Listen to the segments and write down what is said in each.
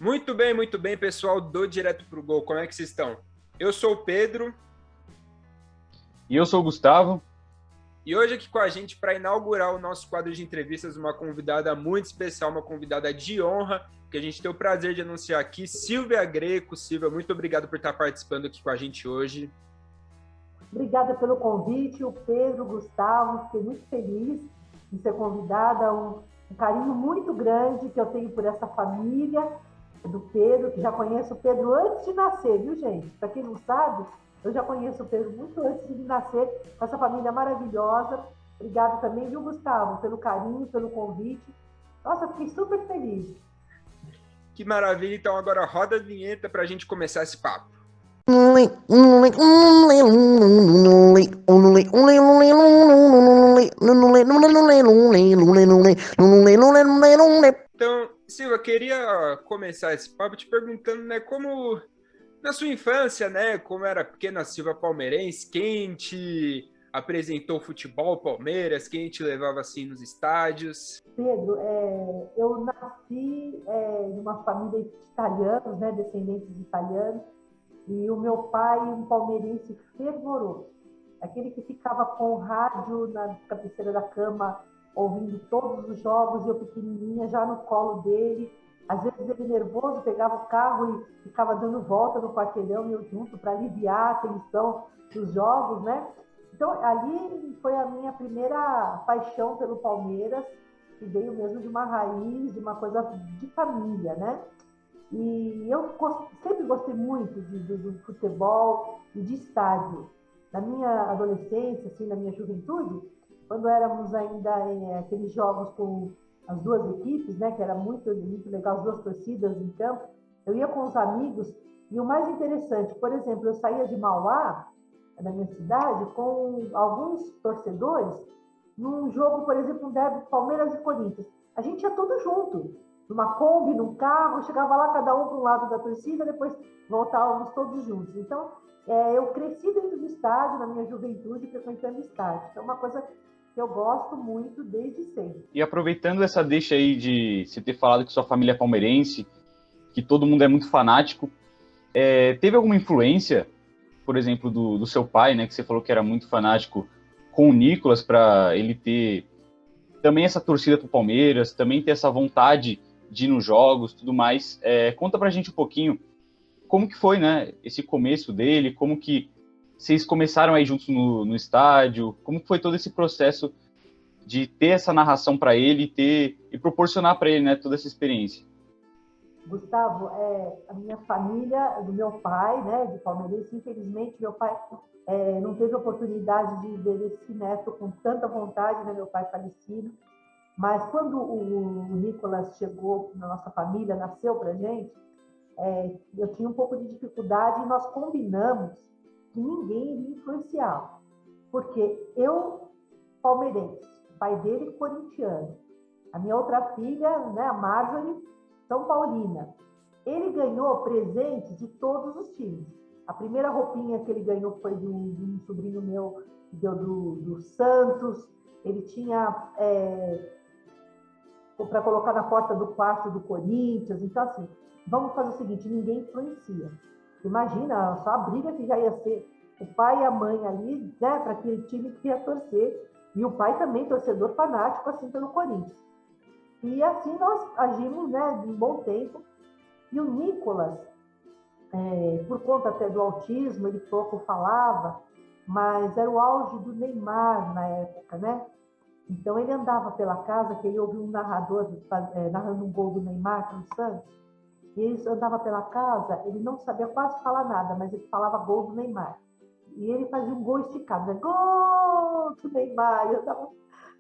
Muito bem, pessoal do Direto pro Gol. Como é que vocês estão? Eu sou o Pedro. E eu sou o Gustavo. E hoje aqui com a gente, para inaugurar o nosso quadro de entrevistas, uma convidada muito especial, uma convidada de honra, que a gente tem o prazer de anunciar aqui, Silvia Greco. Silvia, muito obrigado por estar participando aqui com a gente hoje. Obrigada pelo convite, o Pedro, o Gustavo, fiquei muito feliz de ser convidada, um carinho muito grande que eu tenho por essa família do Pedro, que já conheço o Pedro antes de nascer, viu, gente? Para quem não sabe, eu já conheço o Pedro muito antes de nascer, com essa família maravilhosa. Obrigada também, viu, Gustavo, pelo carinho, pelo convite. Nossa, fiquei super feliz. Que maravilha, então agora roda a vinheta para a gente começar esse papo. Então, Silvia, queria começar esse papo te perguntando, né, como na sua infância, né, como era pequena Silvia palmeirense, quem te apresentou futebol Palmeiras, quem te levava assim nos estádios? Pedro, eu nasci em uma família de italianos, né, descendentes de italianos, e o meu pai, um palmeirense fervoroso, aquele que ficava com o rádio na cabeceira da cama, ouvindo todos os jogos, e eu pequenininha já no colo dele. Às vezes ele nervoso pegava o carro e ficava dando volta no quarteirão e eu junto para aliviar a tensão dos jogos, né? Então ali foi a minha primeira paixão pelo Palmeiras, que veio mesmo de uma raiz, de uma coisa de família, né? E eu sempre gostei muito do futebol e de estádio. Na minha adolescência, assim, na minha juventude, quando éramos ainda em aqueles jogos com as duas equipes, né, que era muito, muito legal, as duas torcidas em campo, eu ia com os amigos e o mais interessante, por exemplo, eu saía de Mauá, da minha cidade, com alguns torcedores, num jogo, por exemplo, um derby Palmeiras e Corinthians. A gente ia tudo junto, numa Kombi, num carro, chegava lá cada um para um lado da torcida, depois voltávamos todos juntos. Então, eu cresci dentro do estádio, na minha juventude, frequentando o estádio. Então, é uma coisa que eu gosto muito desde sempre. E aproveitando essa deixa aí de você ter falado que sua família é palmeirense, que todo mundo é muito fanático, teve alguma influência, por exemplo, do seu pai, né, que você falou que era muito fanático, com o Nicolas, para ele ter também essa torcida pro Palmeiras, também ter essa vontade de ir nos jogos, tudo mais. Conta pra gente um pouquinho como que foi, né, esse começo dele, como que vocês começaram aí juntos no estádio, como que foi todo esse processo de ter essa narração para ele e proporcionar para ele, né, toda essa experiência. Gustavo, a minha família, do meu pai, né, de palmeirense, infelizmente, meu pai não teve oportunidade de ver esse neto com tanta vontade, né, meu pai falecido, mas quando o Nicolas chegou na nossa família, nasceu pra gente, eu tinha um pouco de dificuldade e nós combinamos que ninguém iria influenciá-lo, porque eu, palmeirense, o pai dele corintiano, a minha outra filha, né, a Marjorie, São Paulina. Ele ganhou presentes de todos os times. A primeira roupinha que ele ganhou foi de um sobrinho meu, que deu do Santos. Ele tinha para colocar na porta do quarto do Corinthians. Então, assim, vamos fazer o seguinte, ninguém influencia. Imagina, só a briga que já ia ser o pai e a mãe ali, né, para aquele time que ia torcer. E o pai também, torcedor fanático, assim, pelo Corinthians. E assim nós agimos, né, de um bom tempo. E o Nicolas, por conta até do autismo, ele pouco falava, mas era o auge do Neymar na época, né? Então ele andava pela casa, que ele ouvia um narrador narrando um gol do Neymar pelo Santos, e ele andava pela casa, ele não sabia quase falar nada, mas ele falava gol do Neymar. E ele fazia um gol esticado, né? Gol do Neymar! Eu andava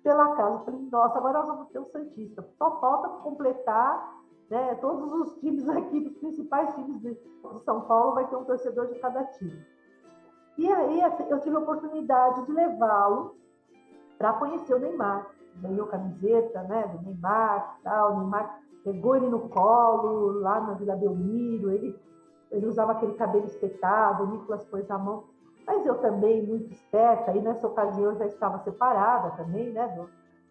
pela casa. Eu falei, nossa, agora nós vamos ter um Santista. Só falta completar, né, todos os times aqui, os principais times de São Paulo, vai ter um torcedor de cada time. E aí eu tive a oportunidade de levá-lo para conhecer o Neymar. Ganhou camiseta, né, do Neymar, tal. O Neymar pegou ele no colo, lá na Vila Belmiro, ele usava aquele cabelo espetado, o Nicolas pôs a mão. Mas eu também, muito esperta, e nessa ocasião eu já estava separada também, né,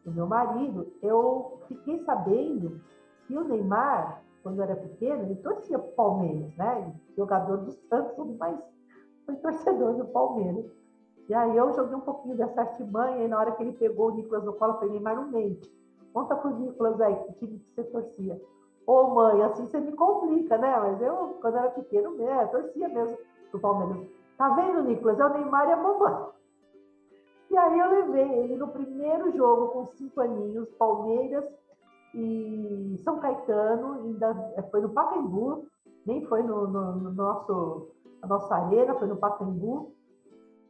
do meu marido, eu fiquei sabendo que o Neymar quando era pequeno, ele torcia para o Palmeiras, né? Jogador do Santos, mas foi torcedor do Palmeiras. E aí eu joguei um pouquinho dessa artimanha, e na hora que ele pegou o Nicolas no colo, eu falei, Neymar, não mente. Conta pro Nicolas aí, que time que você torcia. Ô mãe, assim você me complica, né? Mas eu, quando era pequeno mesmo, torcia mesmo pro Palmeiras. Tá vendo, Nicolas? É o Neymar e a mamãe. E aí eu levei ele no primeiro jogo com 5 aninhos, Palmeiras e São Caetano, ainda foi no Pacaembu, nem foi no na nossa arena, foi no Pacaembu.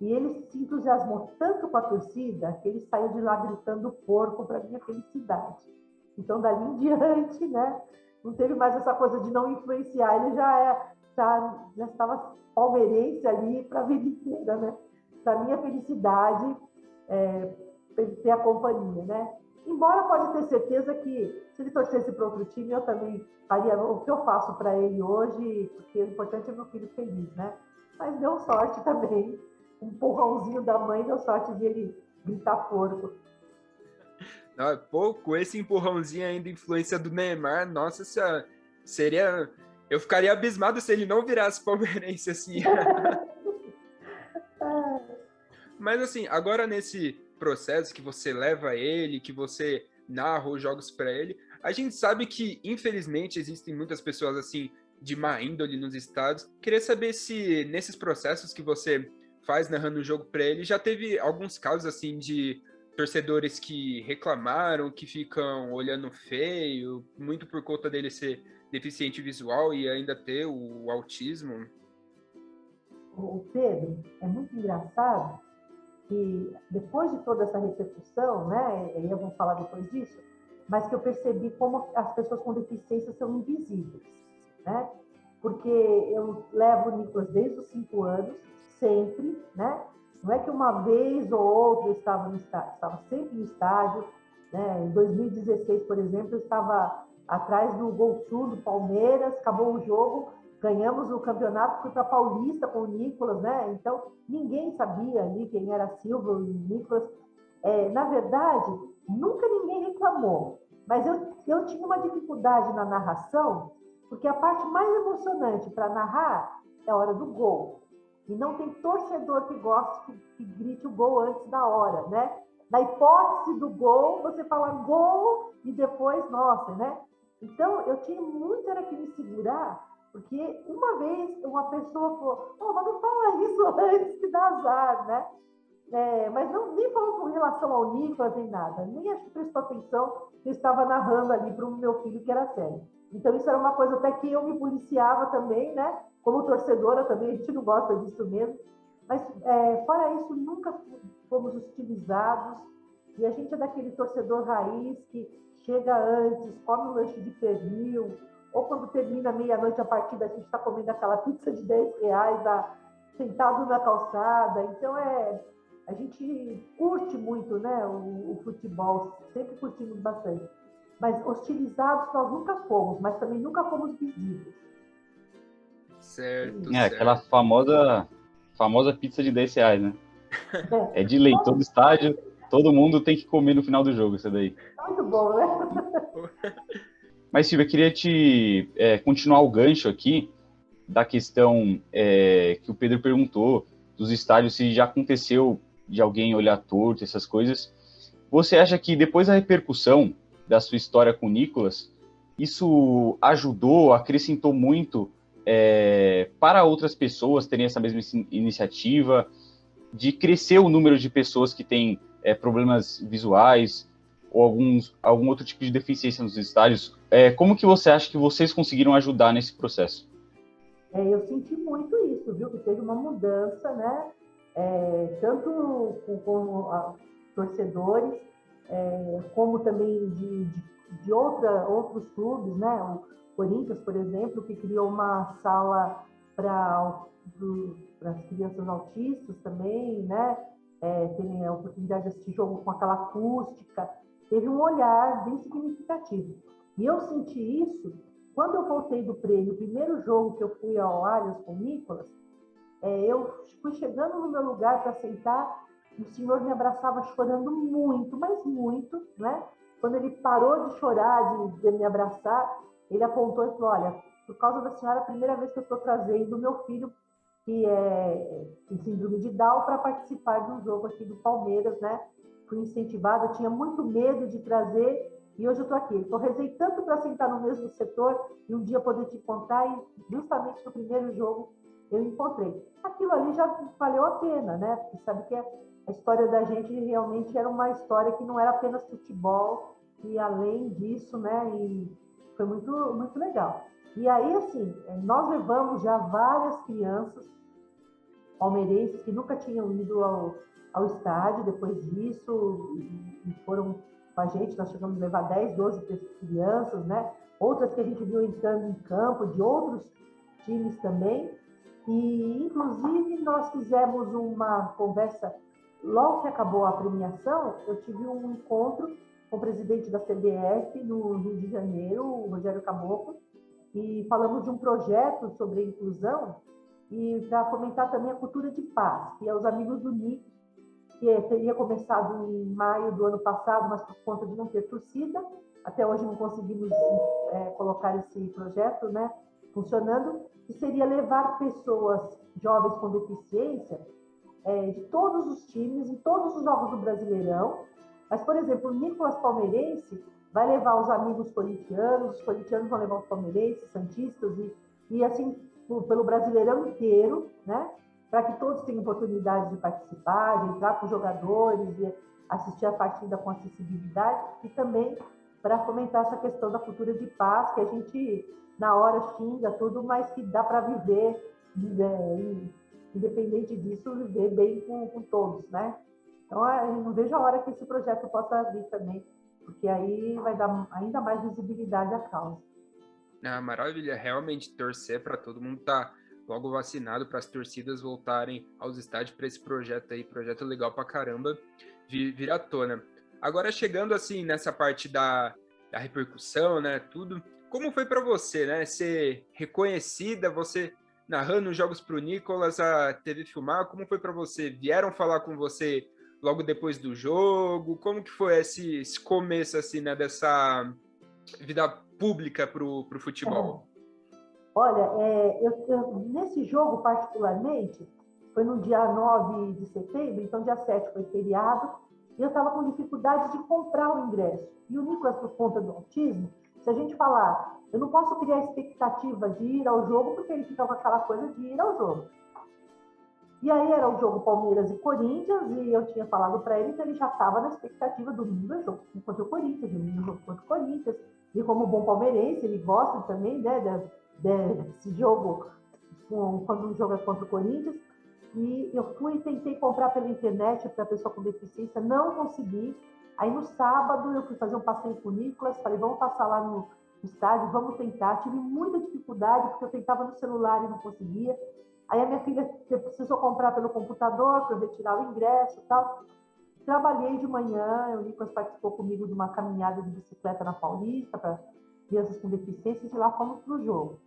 E ele se entusiasmou tanto com a torcida que ele saiu de lá gritando porco para minha felicidade. Então, dali em diante, né, não teve mais essa coisa de não influenciar. Ele já estava palmeirense ali para a vida inteira, né? Para minha felicidade, ter a companhia, né? Embora pode ter certeza que se ele torcesse para outro time, eu também faria o que eu faço para ele hoje, porque o importante é meu filho feliz, né? Mas deu sorte também. Um empurrãozinho da mãe deu sorte de ele gritar porco. Pô, com esse empurrãozinho ainda, influência do Neymar, nossa senhora, seria... Eu ficaria abismado se ele não virasse palmeirense assim. Mas assim, agora nesse processo que você leva ele, que você narra os jogos para ele, a gente sabe que, infelizmente, existem muitas pessoas assim, de má índole nos estádios. Queria saber se nesses processos que você faz narrando o jogo para ele, já teve alguns casos assim de torcedores que reclamaram, que ficam olhando feio, muito por conta dele ser deficiente visual e ainda ter o autismo. O Pedro, é muito engraçado que depois de toda essa repercussão, né, e eu vou falar depois disso, mas que eu percebi como as pessoas com deficiência são invisíveis, né? Porque eu levo o Nicolas desde os 5 anos, sempre, né? Não é que uma vez ou outra eu estava no estádio, estava sempre no estádio, né? Em 2016, por exemplo, eu estava atrás do Gol Sul do Palmeiras, acabou o jogo, ganhamos o campeonato, fui para Paulista com o Nicolas, né? Então, ninguém sabia ali quem era Silva e Nicolas. Na verdade, nunca ninguém reclamou, mas eu tinha uma dificuldade na narração, porque a parte mais emocionante para narrar é a hora do gol. E não tem torcedor que goste que grite o gol antes da hora, né? Na hipótese do gol, você fala gol e depois, nossa, né? Então, eu tinha muito era que me segurar, porque uma vez uma pessoa falou, oh, mas não fala isso antes que dá azar, né? Mas não, nem falou com relação ao Nicolas nem nada, nem acho que prestou atenção que eu estava narrando ali para o meu filho que era sério. Então isso era uma coisa até que eu me policiava também, né? Como torcedora também, a gente não gosta disso mesmo. Mas fora isso, nunca fomos hostilizados e a gente é daquele torcedor raiz que chega antes, come um lanche de pernil, ou quando termina meia-noite a partida, a gente está comendo aquela pizza de R$10 sentado na calçada. Então a gente curte muito, né, o futebol, sempre curtimos bastante. Mas hostilizados nós nunca fomos, mas também nunca fomos visíveis. Certo, certo. Aquela famosa pizza de R$10, né? É de lei, todo estádio, todo mundo tem que comer no final do jogo, isso daí. Muito bom, né? Mas, Silvia, eu queria te continuar o gancho aqui da questão que o Pedro perguntou, dos estádios, se já aconteceu de alguém olhar torto, essas coisas. Você acha que depois da repercussão da sua história com o Nicolas, isso ajudou, acrescentou muito para outras pessoas terem essa mesma iniciativa, de crescer o número de pessoas que têm problemas visuais ou algum outro tipo de deficiência nos estádios? Como que você acha que vocês conseguiram ajudar nesse processo? Eu senti muito isso, viu? Que teve uma mudança, né? Tanto com torcedores, como também de outros clubes, né? O Corinthians, por exemplo, que criou uma sala para as crianças autistas também, né? Terem a oportunidade de assistir jogo com aquela acústica. Teve um olhar bem significativo. E eu senti isso quando eu voltei do prêmio, o primeiro jogo que eu fui ao Allianz com o Nicolas, eu fui chegando no meu lugar para sentar, o senhor me abraçava chorando muito, mas muito, né? Quando ele parou de chorar, de me abraçar, ele apontou e falou, olha, por causa da senhora, é a primeira vez que eu estou trazendo o meu filho, que tem síndrome de Down, para participar de um jogo aqui do Palmeiras, né? Fui incentivada, eu tinha muito medo de trazer, e hoje eu estou aqui. Estou rezei tanto para sentar no mesmo setor e um dia poder te encontrar, e justamente no primeiro jogo eu encontrei. Aquilo ali já valeu a pena, né? Porque sabe que a história da gente realmente era uma história que não era apenas futebol, e além disso, né? E foi muito, muito legal. E aí, assim, nós levamos já várias crianças palmeirenses que nunca tinham ido ao estádio depois disso, e foram com a gente. Nós chegamos a levar 10, 12 crianças, né? Outras que a gente viu entrando em campo, de outros times também. E, inclusive, nós fizemos uma conversa, logo que acabou a premiação, eu tive um encontro com o presidente da CBF no Rio de Janeiro, o Rogério Caboclo, e falamos de um projeto sobre a inclusão e para fomentar também a cultura de paz, que é os Amigos do NIC, que teria começado em maio do ano passado, mas por conta de não ter torcida, até hoje não conseguimos colocar esse projeto, né, funcionando, que seria levar pessoas jovens com deficiência de todos os times, em todos os jogos do Brasileirão. Mas, por exemplo, o Nicolas Palmeirense vai levar os amigos corintianos, os corintianos vão levar os palmeirenses, santistas, e assim, pelo Brasileirão inteiro, né? Para que todos tenham oportunidade de participar, de entrar com os jogadores, de assistir a partida com acessibilidade, e também para fomentar essa questão da cultura de paz, que a gente, na hora, xinga tudo, mas que dá para viver, independente disso, viver bem com todos, né? Então, eu não vejo a hora que esse projeto possa vir também, porque aí vai dar ainda mais visibilidade à causa. Ah, maravilha, realmente torcer para todo mundo estar logo vacinado, para as torcidas voltarem aos estádios para esse projeto aí, projeto legal pra caramba, vir à tona. Agora, chegando assim nessa parte da repercussão, né, tudo, como foi para você, né, ser reconhecida, você narrando os jogos pro Nicolas, a TV filmar, como foi para você? Vieram falar com você logo depois do jogo? Como que foi esse começo, assim, né, dessa vida pública pro futebol? Olha, nesse jogo particularmente, foi no dia 9 de setembro, então dia 7 foi feriado, e eu estava com dificuldade de comprar o ingresso. E o Nicolas, por conta do autismo, se a gente falar, eu não posso criar expectativa de ir ao jogo, porque ele fica com aquela coisa de ir ao jogo. E aí era o jogo Palmeiras e Corinthians, e eu tinha falado para ele que ele já estava na expectativa do domingo jogo contra o Corinthians, domingo jogo contra o Corinthians. E como bom palmeirense, ele gosta também, né, desse jogo, quando um jogo é contra o Corinthians. E eu fui e tentei comprar pela internet para pessoa com deficiência, não consegui. Aí no sábado eu fui fazer um passeio com o Nicolas, falei, vamos passar lá no estádio, vamos tentar. Tive muita dificuldade, porque eu tentava no celular e não conseguia. Aí a minha filha precisou comprar pelo computador para eu retirar o ingresso e tal. Trabalhei de manhã, o Nicolas participou comigo de uma caminhada de bicicleta na Paulista para crianças com deficiência, e de lá fomos para o jogo.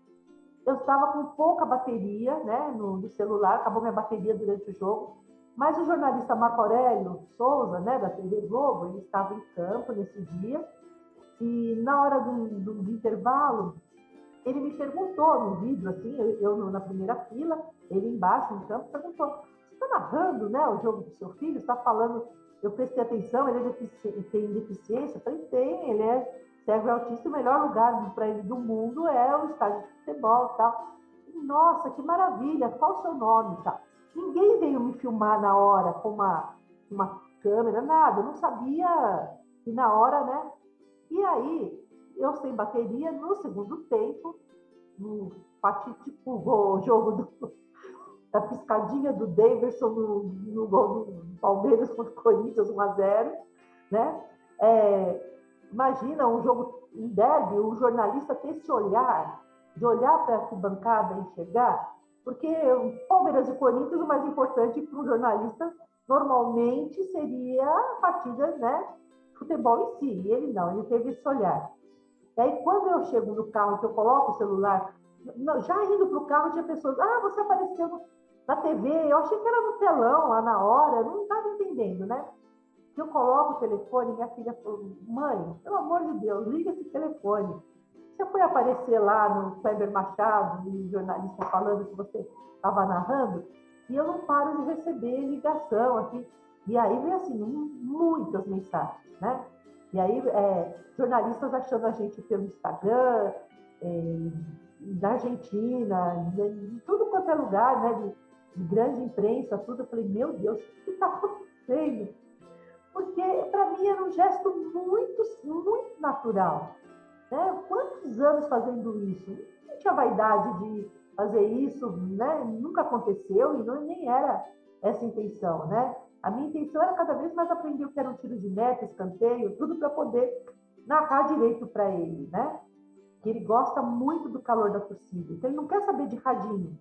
Eu estava com pouca bateria, né, no celular, acabou minha bateria durante o jogo, mas o jornalista Marco Aurélio Souza, né, da TV Globo, ele estava em campo nesse dia, e na hora do intervalo, ele me perguntou no vídeo, assim, eu na primeira fila, ele embaixo no campo, perguntou, você está narrando, né, o jogo do seu filho? Você está falando? Eu prestei atenção, ele tem deficiência? Eu falei, tem, ele é cego e autista, o melhor lugar para ele do mundo é o estádio de futebol e tal. Nossa, que maravilha, qual o seu nome e tal? Ninguém veio me filmar na hora com uma câmera, nada, eu não sabia, e na hora, né? E aí, eu sem bateria, no segundo tempo, no fatídico jogo da piscadinha do Davidson no gol do Palmeiras contra o Corinthians, 1-0, né? Imagina um jogo em derby, o jornalista ter esse olhar, de olhar para a arquibancada e enxergar, porque Palmeiras e Corinthians, o mais importante para um jornalista, normalmente seria a partida, né? Futebol em si, e ele não, ele teve esse olhar. E aí, quando eu chego no carro, que eu coloco o celular, já indo para o carro, tinha pessoas, você apareceu na TV, eu achei que era no telão, lá na hora, eu não estava entendendo, né? Que eu coloco o telefone, minha filha falou, mãe, pelo amor de Deus, liga esse telefone. você foi aparecer lá no Kleber Machado, e jornalista falando que você estava narrando, e eu não paro de receber ligação aqui. E aí vem assim, muitas mensagens, né? E aí, jornalistas achando a gente pelo Instagram, da Argentina, de tudo quanto é lugar, né? De grande imprensa, tudo. Eu falei, meu Deus, o que está acontecendo? Porque, para mim, era um gesto muito, muito natural. Né? Quantos anos fazendo isso? Não tinha vaidade de fazer isso, né? Nunca aconteceu e nem era essa a intenção, né? A minha intenção era cada vez mais aprender o que era um tiro de meta, escanteio, tudo para poder narrar direito para ele, né? Que ele gosta muito do calor da torcida. Então ele não quer saber de radinho,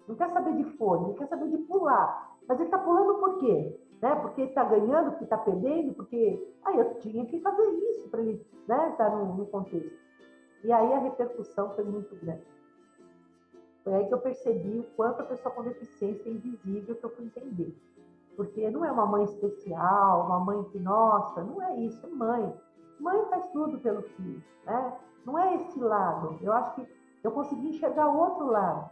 não quer saber de fone, ele quer saber de pular. Mas ele está pulando por quê? Né? Porque está ganhando, porque está perdendo, porque eu tinha que fazer isso para ele, né, estar no contexto. E aí a repercussão foi muito grande. Foi aí que eu percebi o quanto a pessoa com deficiência é invisível, que eu fui entender. Porque não é uma mãe especial, uma mãe que, nossa, não é isso, é mãe. Mãe faz tudo pelo filho, né? Não é esse lado. Eu acho que eu consegui enxergar o outro lado.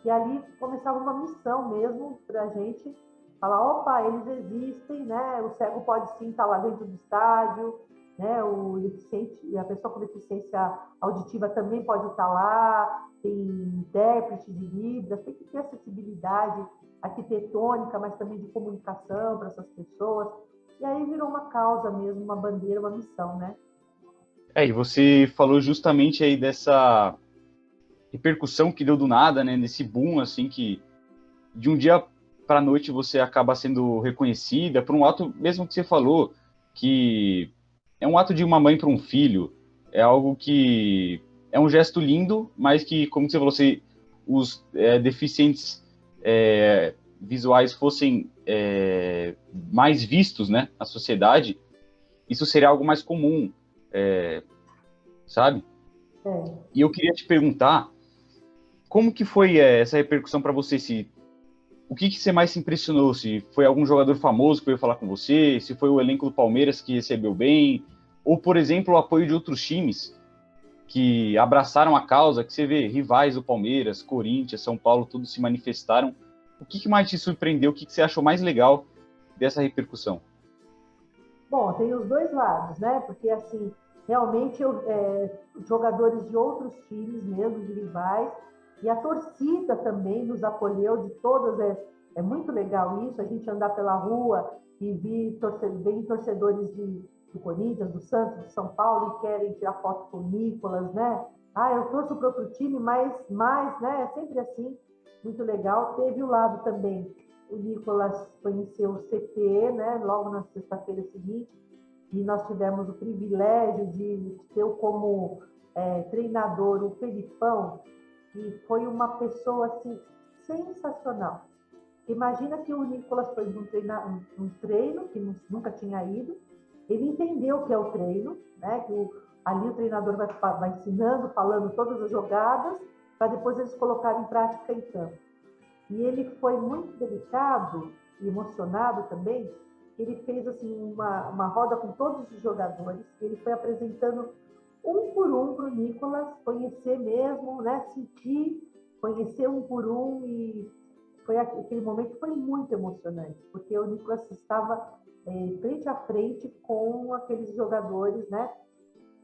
E ali começava uma missão mesmo para a gente falar, opa, eles existem, né? O cego pode sim estar lá dentro do estádio, né? O deficiente, a pessoa com deficiência auditiva também pode estar lá, tem intérprete de Libras, tem que ter acessibilidade arquitetônica, mas também de comunicação para essas pessoas. E aí virou uma causa mesmo, uma bandeira, uma missão, né? E você falou justamente aí dessa repercussão que deu do nada, né? Nesse boom, assim, que de um dia para a noite você acaba sendo reconhecida por um ato, mesmo que você falou, que é um ato de uma mãe para um filho, é algo que é um gesto lindo, mas que, como você falou, se os deficientes visuais fossem mais vistos, né, na sociedade, isso seria algo mais comum, sabe? E eu queria te perguntar, como que foi essa repercussão para você? O que você mais se impressionou? Se foi algum jogador famoso que veio falar com você? Se foi o elenco do Palmeiras que recebeu bem? Ou, por exemplo, o apoio de outros times que abraçaram a causa, que você vê rivais do Palmeiras, Corinthians, São Paulo, todos se manifestaram. O que mais te surpreendeu? O que você achou mais legal dessa repercussão? Bom, tem os dois lados, né? Porque, assim, realmente jogadores de outros times mesmo, de rivais, e a torcida também nos acolheu de todas. É muito legal isso, a gente andar pela rua e ver torcedores do Corinthians, do Santos, de São Paulo, e querem tirar foto com o Nicolas, né? Eu torço para outro time, mas, né? É sempre assim, muito legal. Teve o lado também, o Nicolas conheceu o CT, né? Logo na sexta-feira seguinte, e nós tivemos o privilégio de ter como treinador o Felipão, que foi uma pessoa assim, sensacional. Imagina que o Nicolas foi num treino que nunca tinha ido, ele entendeu o que é o treino, né? Ali o treinador vai ensinando, falando todas as jogadas, para depois eles colocarem em prática em campo. E ele foi muito delicado e emocionado também. Ele fez assim uma roda com todos os jogadores, ele foi apresentando um por um para o Nicolas conhecer mesmo, né? Sentir, conhecer um por um, e aquele momento foi muito emocionante, porque o Nicolas estava frente a frente com aqueles jogadores, né?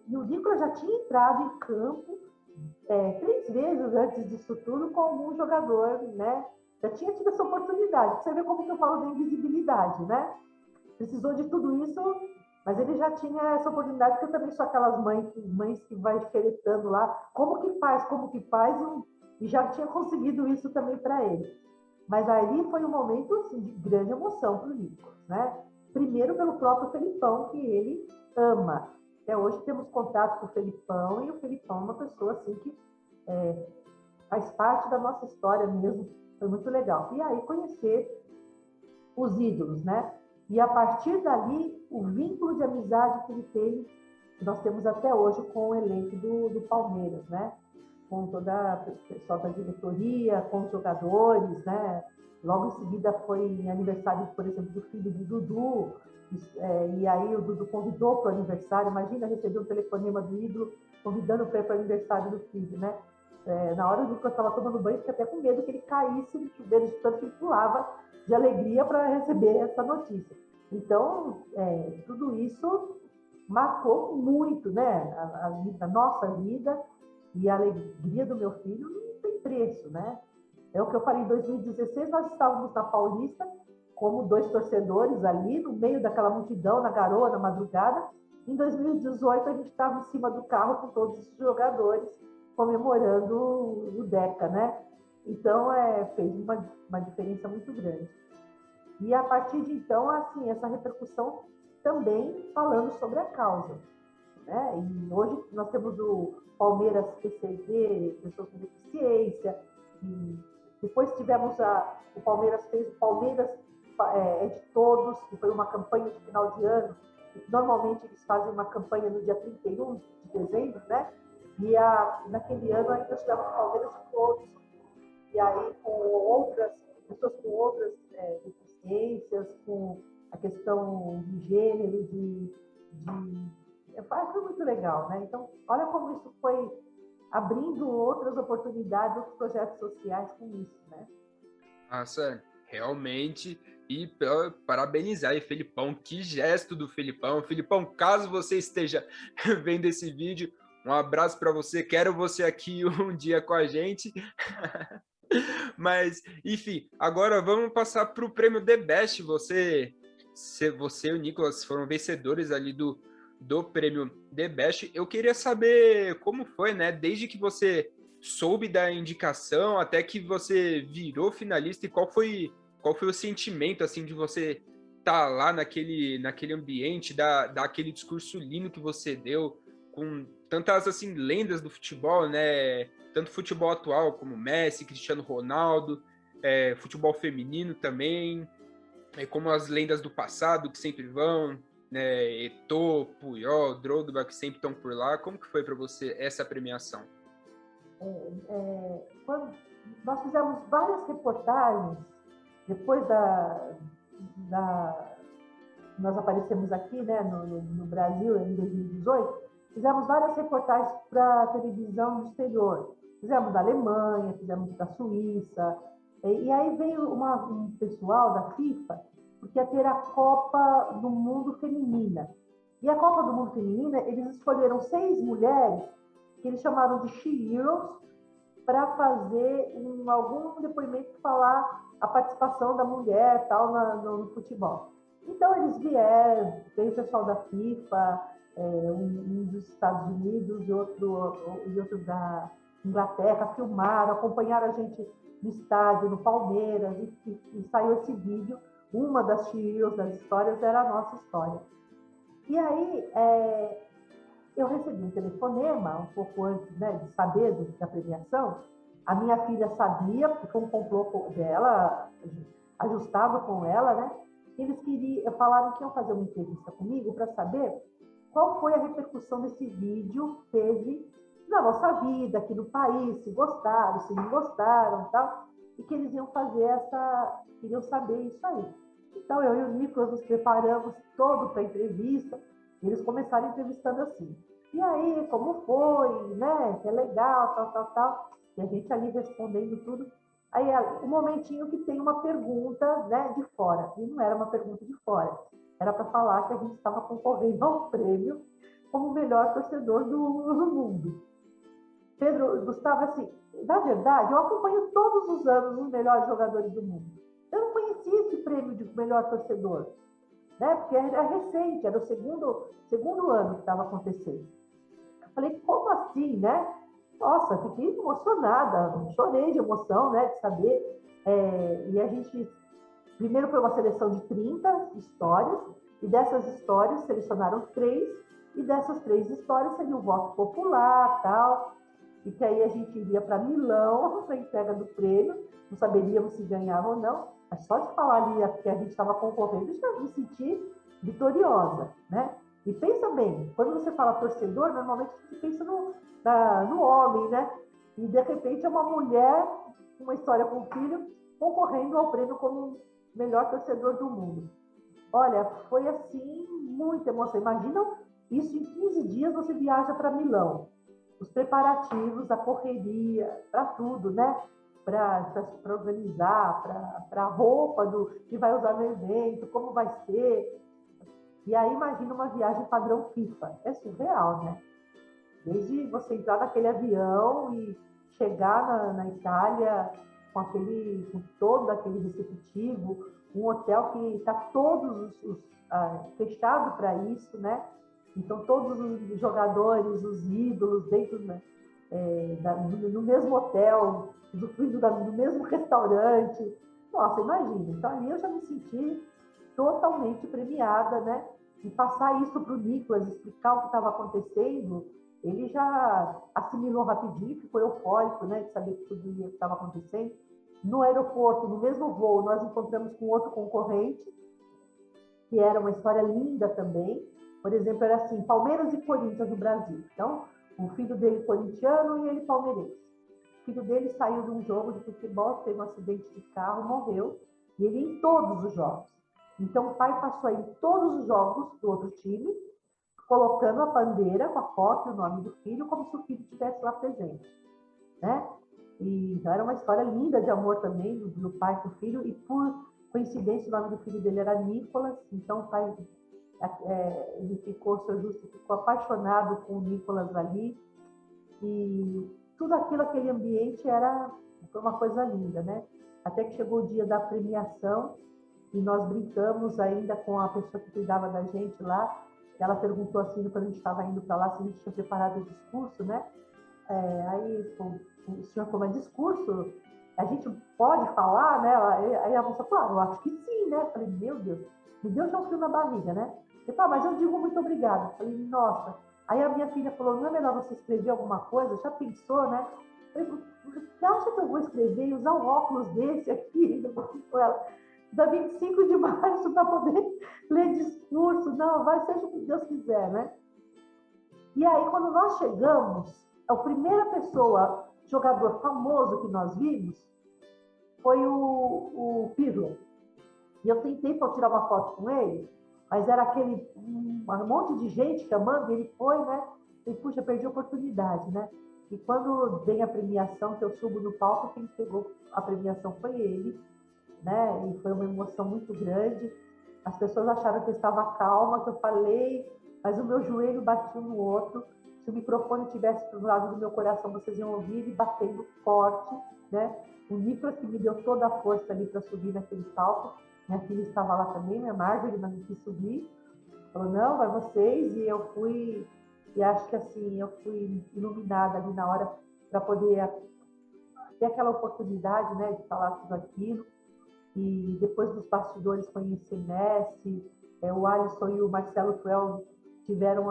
E o Nicolas já tinha entrado em campo 3 vezes antes disso tudo com algum jogador, né? Já tinha tido essa oportunidade. Você vê como que eu falo da invisibilidade, né? Precisou de tudo isso, mas ele já tinha essa oportunidade, porque eu também sou aquelas mães que vai xeretando lá, como que faz, e já tinha conseguido isso também para ele. Mas ali foi um momento assim, de grande emoção para o Nicolas, né? Primeiro pelo próprio Felipão, que ele ama. Até hoje temos contato com o Felipão, e o Felipão é uma pessoa assim que faz parte da nossa história mesmo. Foi muito legal. E aí conhecer os ídolos, né? E a partir dali, o vínculo de amizade que ele teve, que nós temos até hoje com o elenco do Palmeiras, né? com toda o pessoal da diretoria, com os jogadores, né? Logo em seguida foi aniversário, por exemplo, do filho do Dudu, e aí o Dudu convidou para o aniversário. Imagina receber um telefonema do ídolo convidando para ir para o aniversário do filho, né? Na hora que eu estava tomando banho, fiquei até com medo que ele caísse no chuveiro de tanto que ele pulava de alegria para receber essa notícia. Então, tudo isso marcou muito, né? A nossa vida e a alegria do meu filho não tem preço, né? É o que eu falei, em 2016 nós estávamos na Paulista como 2 torcedores ali, no meio daquela multidão, na garoa, na madrugada. Em 2018 a gente estava em cima do carro com todos os jogadores comemorando o Deca, né? Então, fez uma diferença muito grande. E a partir de então, assim, essa repercussão também falando sobre a causa, né? E hoje nós temos o Palmeiras PCD, pessoas com deficiência, e depois tivemos o Palmeiras fez o Palmeiras de Todos, que foi uma campanha de final de ano. Normalmente eles fazem uma campanha no dia 31 de dezembro, né? E naquele ano ainda tivemos o Palmeiras de Todos, e aí com outras pessoas com outras deficiências, com a questão de gênero, foi muito legal, né? Então, olha como isso foi abrindo outras oportunidades, outros projetos sociais com isso, né? Nossa, realmente, e parabenizar aí, Felipão, que gesto do Felipão. Felipão, caso você esteja vendo esse vídeo, um abraço para você, quero você aqui um dia com a gente. Mas, enfim, agora vamos passar para o prêmio The Best. Você e o Nicolas foram vencedores ali do prêmio The Best. Eu queria saber como foi, né? Desde que você soube da indicação até que você virou finalista, e qual foi o sentimento, assim, de você estar lá naquele ambiente, dar aquele discurso lindo que você deu, com tantas, assim, lendas do futebol, né? Tanto futebol atual como Messi, Cristiano Ronaldo, futebol feminino também, como as lendas do passado que sempre vão, né? Eto'o, Puyol, Drogba, que sempre estão por lá. Como que foi para você essa premiação? Nós fizemos várias reportagens depois nós aparecemos aqui, né, no Brasil em 2018. Fizemos várias reportagens para a televisão do exterior. Fizemos da Alemanha, fizemos da Suíça. E aí veio um pessoal da FIFA, porque ia ter a Copa do Mundo Feminina. E a Copa do Mundo Feminina, eles escolheram 6 mulheres, que eles chamaram de She Heroes, para fazer algum depoimento para falar a participação da mulher tal no futebol. Então, eles veio o pessoal da FIFA, um dos Estados Unidos e outro da Inglaterra, filmaram, acompanharam a gente no estádio, no Palmeiras, e saiu esse vídeo. Uma das tiras das histórias era a nossa história. E aí, eu recebi um telefonema, um pouco antes, né, de saber da premiação. A minha filha sabia, porque foi um complô dela, ajustado com ela, né? Eles falaram que iam fazer uma entrevista comigo para saber qual foi a repercussão desse vídeo teve na nossa vida, aqui no país, se gostaram, se não gostaram e tal, e que eles iam queriam saber isso aí. Então, eu e o Nicolas nos preparamos todo para a entrevista, e eles começaram entrevistando assim. E aí, como foi, né? Que é legal, tal. E a gente ali respondendo tudo. Aí, um momentinho que tem uma pergunta, né, de fora. E não era uma pergunta de fora. Era para falar que a gente estava concorrendo ao prêmio como o melhor torcedor do mundo. Pedro, Gustavo, assim, na verdade, eu acompanho todos os anos os melhores jogadores do mundo. Eu não conhecia esse prêmio de melhor torcedor, né? Porque era recente, era o segundo ano que estava acontecendo. Eu falei, como assim, né? Nossa, fiquei emocionada, chorei de emoção, né, de saber. E a gente, primeiro foi uma seleção de 30 histórias, e dessas histórias selecionaram 3, e dessas 3 histórias seria o voto popular, tal, e que aí a gente iria para Milão para a entrega do prêmio, não saberíamos se ganhava ou não, mas só de falar ali que a gente estava concorrendo, eu já me senti vitoriosa, né? E pensa bem, quando você fala torcedor, normalmente a gente pensa no homem, né? E, de repente, é uma mulher, uma história com o filho, concorrendo ao prêmio como melhor torcedor do mundo. Olha, foi assim, muita emoção. Imagina isso em 15 dias você viaja para Milão. Os preparativos, a correria, para tudo, né? Para organizar, para a roupa que vai usar no evento, como vai ser. E aí imagina uma viagem padrão FIFA. É surreal, né? Desde você entrar naquele avião e chegar na Itália com todo aquele receptivo, um hotel que está fechado para isso, né? Então todos os jogadores, os ídolos dentro, né? No mesmo hotel, no mesmo restaurante. Nossa, imagina. Então ali eu já me senti totalmente premiada, né? E passar isso para o Nicolas, explicar o que estava acontecendo, ele já assimilou rapidinho, ficou eufórico, né? De saber que tudo isso estava acontecendo. No aeroporto, no mesmo voo, nós encontramos com outro concorrente, que era uma história linda também. Por exemplo, era assim, Palmeiras e Corinthians no Brasil. Então, o filho dele corintiano e ele palmeirense. O filho dele saiu de um jogo de futebol, teve um acidente de carro, morreu, e ele ia em todos os jogos. Então, o pai passou a ir em todos os jogos do outro time, colocando a bandeira com a foto e o nome do filho, como se o filho estivesse lá presente, né? E, então, era uma história linda de amor também, do pai com o filho, e por coincidência, o nome do filho dele era Nicolas, então o pai, ele ficou, o seu Justo ficou apaixonado com o Nicolas ali, e tudo aquilo, aquele ambiente foi uma coisa linda, né? Até que chegou o dia da premiação, e nós brincamos ainda com a pessoa que cuidava da gente lá, ela perguntou assim, quando a gente estava indo para lá, se a gente tinha preparado o discurso, né? Aí o senhor falou, mas discurso, a gente pode falar, né? Aí a moça falou, eu acho que sim, né? Eu falei, meu Deus, me deu já um frio na barriga, né? Ele falou, mas eu digo muito obrigada. Eu falei, nossa. Aí a minha filha falou, não é melhor você escrever alguma coisa? Já pensou, né? Eu falei, você acha que eu vou escrever e usar um óculos desse aqui? Eu falei com ela, da 25 de março para poder ler discurso? Não, vai, seja o que Deus quiser, né? E aí, quando nós chegamos, a primeira pessoa, jogador famoso que nós vimos, foi o Pirlo. E eu tentei tirar uma foto com ele, mas era um monte de gente chamando, e ele foi, né? E, puxa, perdi a oportunidade, né? E quando vem a premiação, que eu subo no palco, quem pegou a premiação foi ele, né? E foi uma emoção muito grande. As pessoas acharam que eu estava calma, que eu falei, mas o meu joelho batia um no outro. Se o microfone tivesse do lado do meu coração, vocês iam ouvir ele batendo forte, né? O Nicolas que me deu toda a força ali para subir naquele palco. Minha filha estava lá também, minha Marjorie, mas não quis subir. Falou, não, vai vocês. E eu fui, e acho que assim, eu fui iluminada ali na hora para poder ter aquela oportunidade, né, de falar tudo aquilo. E depois dos bastidores conheci Messi, o Alisson e o Marcelo Tuel tiveram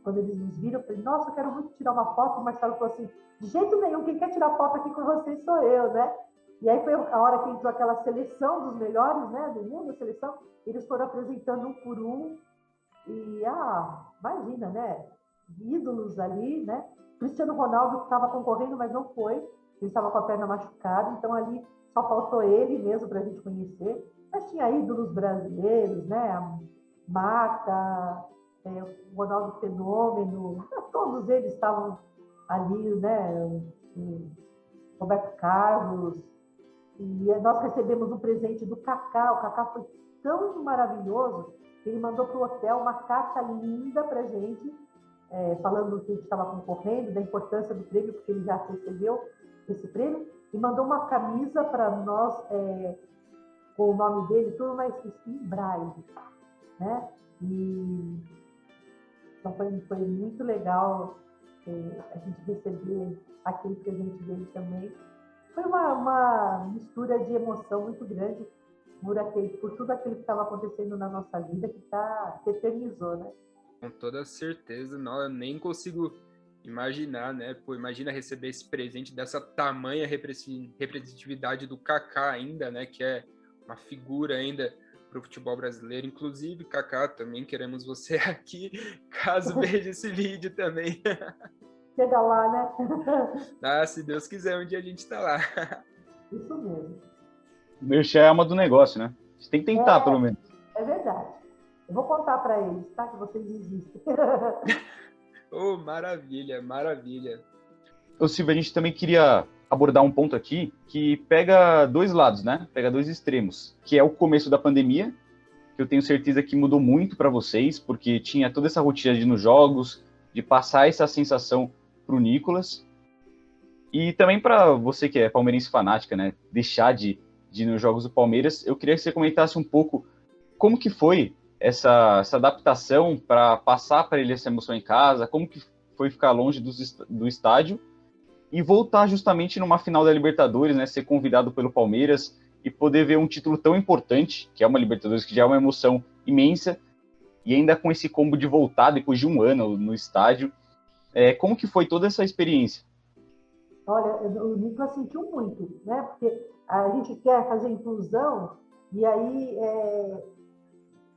quando eles nos viram, eu falei, nossa, eu quero muito tirar uma foto. O Marcelo falou assim, de jeito nenhum, quem quer tirar foto aqui com vocês sou eu, né? E aí foi a hora que entrou aquela seleção dos melhores, né, do mundo, a seleção, eles foram apresentando um por um, e, imagina, né, ídolos ali, né? Cristiano Ronaldo estava concorrendo, mas não foi, ele estava com a perna machucada, então ali só faltou ele mesmo para a gente conhecer, mas tinha ídolos brasileiros, né, a Marta, o Ronaldo Fenômeno, todos eles estavam ali, né, o Roberto Carlos, e nós recebemos um presente do Kaká. O Kaká foi tão maravilhoso que ele mandou para o hotel uma carta linda para a gente, falando que a gente estava concorrendo, da importância do prêmio, porque ele já recebeu esse prêmio, e mandou uma camisa para nós com o nome dele, tudo mais em braille, né? E então foi muito legal a gente receber aquele presente dele também. Foi uma mistura de emoção muito grande por tudo aquilo que estava acontecendo na nossa vida, que eternizou, né? Com toda certeza, não, eu nem consigo imaginar, né? Pô, imagina receber esse presente dessa tamanha representatividade do Kaká ainda, né? Que é uma figura ainda para o futebol brasileiro. Inclusive, Kaká, também queremos você aqui, caso veja esse vídeo também. chega lá, né? Ah, se Deus quiser, um dia a gente tá lá. Isso mesmo. O merchan é a alma do negócio, né? Você tem que tentar, pelo menos. É verdade. Eu vou contar para eles, tá? Que vocês existem. Oh, maravilha, maravilha. Ô, Silvio, a gente também queria abordar um ponto aqui que pega dois lados, né? Pega dois extremos, que é o começo da pandemia, que eu tenho certeza que mudou muito para vocês, porque tinha toda essa rotina de ir nos jogos, de passar essa sensação pro Nicolas, e também para você que é palmeirense fanática, né? Deixar de ir nos jogos do Palmeiras, eu queria que você comentasse um pouco como que foi essa adaptação para passar para ele essa emoção em casa, como que foi ficar longe do estádio e voltar justamente numa final da Libertadores, né, ser convidado pelo Palmeiras e poder ver um título tão importante, que é uma Libertadores, que já é uma emoção imensa, e ainda com esse combo de voltar depois de um ano no estádio. Como que foi toda essa experiência? Olha, o Nicolas sentiu muito, né? Porque a gente quer fazer inclusão e aí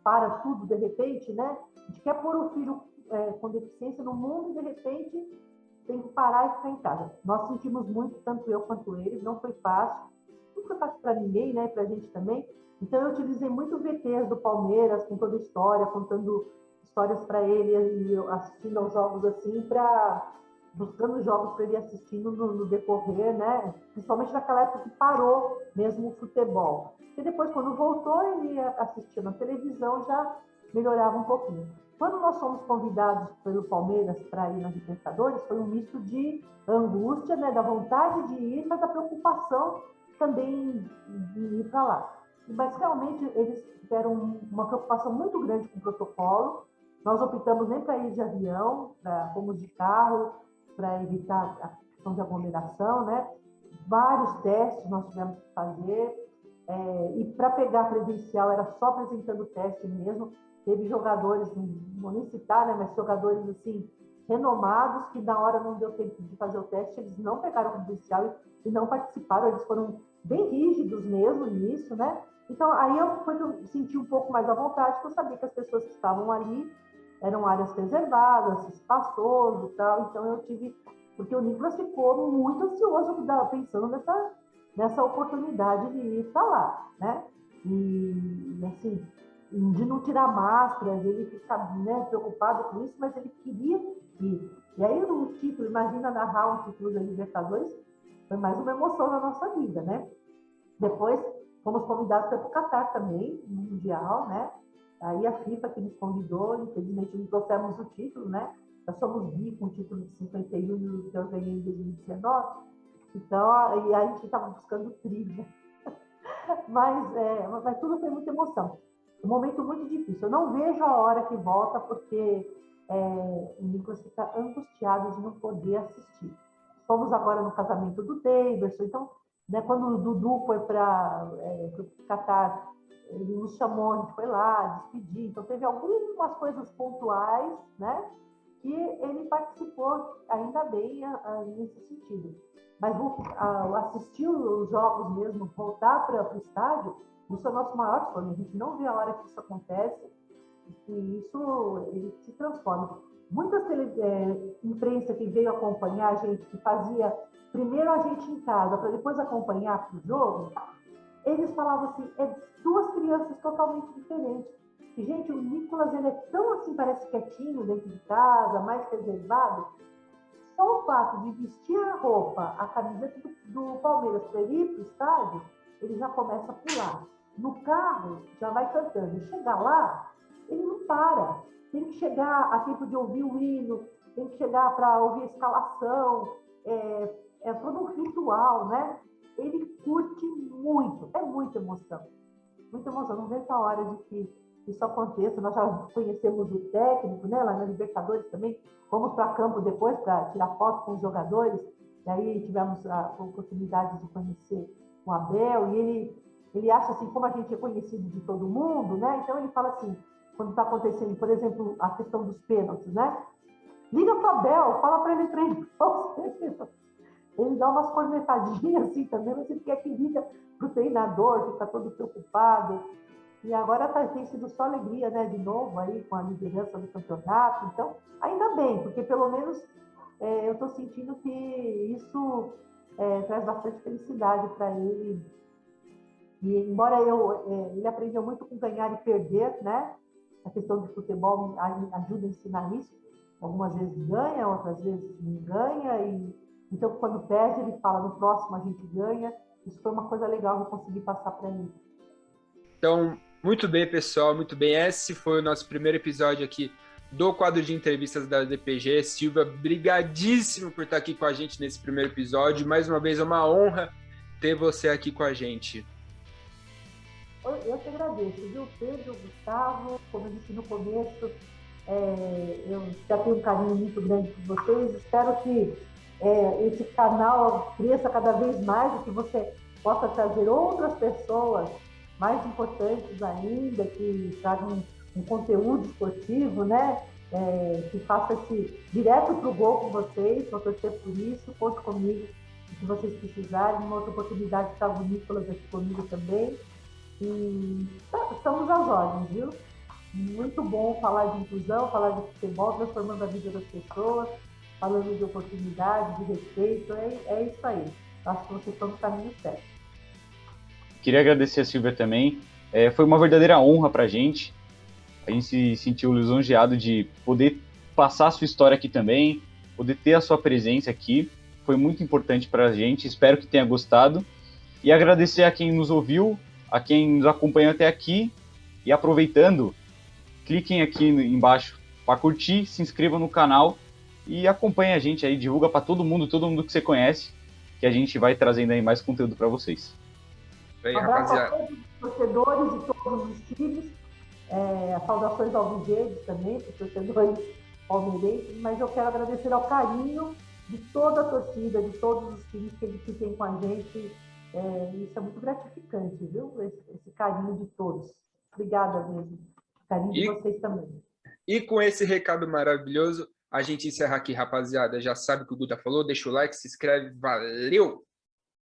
para tudo de repente, né? A gente quer pôr o filho com deficiência no mundo e de repente tem que parar e ficar em casa. Nós sentimos muito, tanto eu quanto ele, não foi fácil. Não foi fácil para ninguém, né? Para a gente também. Então eu utilizei muito VTs do Palmeiras, com toda a história, contando histórias para ele e assistindo aos jogos assim, buscando jogos para ele assistindo no decorrer, né? Principalmente naquela época que parou mesmo o futebol. E depois, quando voltou, ele assistia na televisão, já melhorava um pouquinho. Quando nós fomos convidados pelo Palmeiras para ir na Libertadores, foi um misto de angústia, né, da vontade de ir, mas da preocupação também de ir para lá. Mas realmente eles tiveram uma preocupação muito grande com o protocolo. Nós optamos nem para ir de avião, fomos de carro, para evitar a questão de aglomeração, né? Vários testes nós tivemos que fazer, e para pegar presencial era só apresentando o teste mesmo. Teve jogadores, não vou nem citar, né, mas jogadores assim, renomados, que na hora não deu tempo de fazer o teste, eles não pegaram presencial e não participaram, eles foram bem rígidos mesmo nisso, né? Então, aí eu senti um pouco mais à vontade, porque eu sabia que as pessoas que estavam ali eram áreas reservadas, espaçoso e tal, então eu tive... Porque o Nicolas ficou muito ansioso pensando nessa oportunidade de ir para lá, né? E, assim, de não tirar máscaras, ele fica, né, preocupado com isso, mas ele queria ir. E aí o título, imagina narrar um título da Libertadores, foi mais uma emoção na nossa vida, né? Depois fomos convidados para o Catar também, no Mundial, né? Aí a FIFA que nos convidou, infelizmente não trouxemos o título, né? Nós somos bi com o título de 51 que eu ganhei em 2019. Então, e a gente estava buscando trilha. Mas tudo foi muita emoção. Um momento muito difícil. Eu não vejo a hora que volta, porque o Nicolas fica angustiado de não poder assistir. Fomos agora no casamento do Davidson, então, né, quando o Dudu foi para o Catar, ele nos chamou, a gente foi lá, despedir. Então, teve algumas coisas pontuais, né, que ele participou, ainda bem, nesse sentido. Mas assistir os jogos mesmo, voltar para o estádio, isso é o nosso maior sonho. A gente não vê a hora que isso acontece e isso ele se transforma. Muitas imprensa que veio acompanhar a gente, que fazia primeiro a gente em casa, para depois acompanhar para o jogo, eles falavam assim, duas crianças totalmente diferentes. E, gente, o Nicolas, ele é tão assim, parece quietinho dentro de casa, mais reservado. Só o fato de vestir a roupa, a camiseta do Palmeiras para ele ir para o estádio, ele já começa a pular. No carro, já vai cantando. Chegar lá, ele não para. Tem que chegar a tempo de ouvir o hino, tem que chegar para ouvir a escalação. É todo um ritual, né? Ele curte muito, é muita emoção. Muita emoção. Não vejo a hora de que isso aconteça. Nós já conhecemos o técnico, né? Lá na Libertadores também. Fomos para campo depois para tirar foto com os jogadores. E aí tivemos a oportunidade de conhecer o Abel. E ele acha assim, como a gente é conhecido de todo mundo, né? Então ele fala assim, quando está acontecendo, por exemplo, a questão dos pênaltis, né? Liga para o Abel, fala para ele treinar os pênaltis. Ele dá umas cornetadinhas assim também, mas ele quer que liga para o treinador, fica todo preocupado. E agora tem sido só alegria, né? De novo aí com a liderança do campeonato. Então, ainda bem, porque pelo menos eu estou sentindo que isso traz bastante felicidade para ele. E embora ele aprendeu muito com ganhar e perder, né? A questão de futebol me ajuda a ensinar isso. Algumas vezes ganha, outras vezes não ganha. Então, quando perde, ele fala, no próximo a gente ganha. Isso foi uma coisa legal que eu consegui passar para ele. Então, muito bem, pessoal, muito bem. Esse foi o nosso primeiro episódio aqui do quadro de entrevistas da DPG. Silvia, brigadíssimo por estar aqui com a gente nesse primeiro episódio. Mais uma vez, é uma honra ter você aqui com a gente. Eu te agradeço, viu, Pedro, Gustavo? Como eu disse no começo, eu já tenho um carinho muito grande por vocês. Espero que esse canal cresça cada vez mais e que você possa trazer outras pessoas mais importantes ainda, que tragam um conteúdo esportivo, né? Que faça esse direto para o gol com vocês. Vou torcer por isso, conte comigo se vocês precisarem. Uma outra oportunidade está o Nicolas aqui comigo também. E estamos às ordens, viu? Muito bom falar de inclusão, falar de futebol, transformando a vida das pessoas, falando de oportunidade, de respeito. É isso aí. Acho que vocês estão no caminho certo. Queria agradecer a Silvia também. Foi uma verdadeira honra para a gente. A gente se sentiu lisonjeado de poder passar a sua história aqui também, poder ter a sua presença aqui. Foi muito importante para a gente. Espero que tenha gostado. E agradecer a quem nos ouviu, a quem nos acompanhou até aqui. E aproveitando, cliquem aqui embaixo para curtir, se inscrevam no canal e acompanhem a gente aí, divulga para todo mundo que você conhece, que a gente vai trazendo aí mais conteúdo para vocês. Bem, Um abraço rapaziada. a todos os torcedores de todos os times, saudações alviverdes também, para os torcedores palmeirenses, mas eu quero agradecer ao carinho de toda a torcida, de todos os times que tem com a gente. Isso é muito gratificante, viu? Esse carinho de todos. Obrigada mesmo. Carinho de vocês também. E com esse recado maravilhoso, a gente encerra aqui, rapaziada. Já sabe o que o Guta falou, deixa o like, se inscreve. Valeu!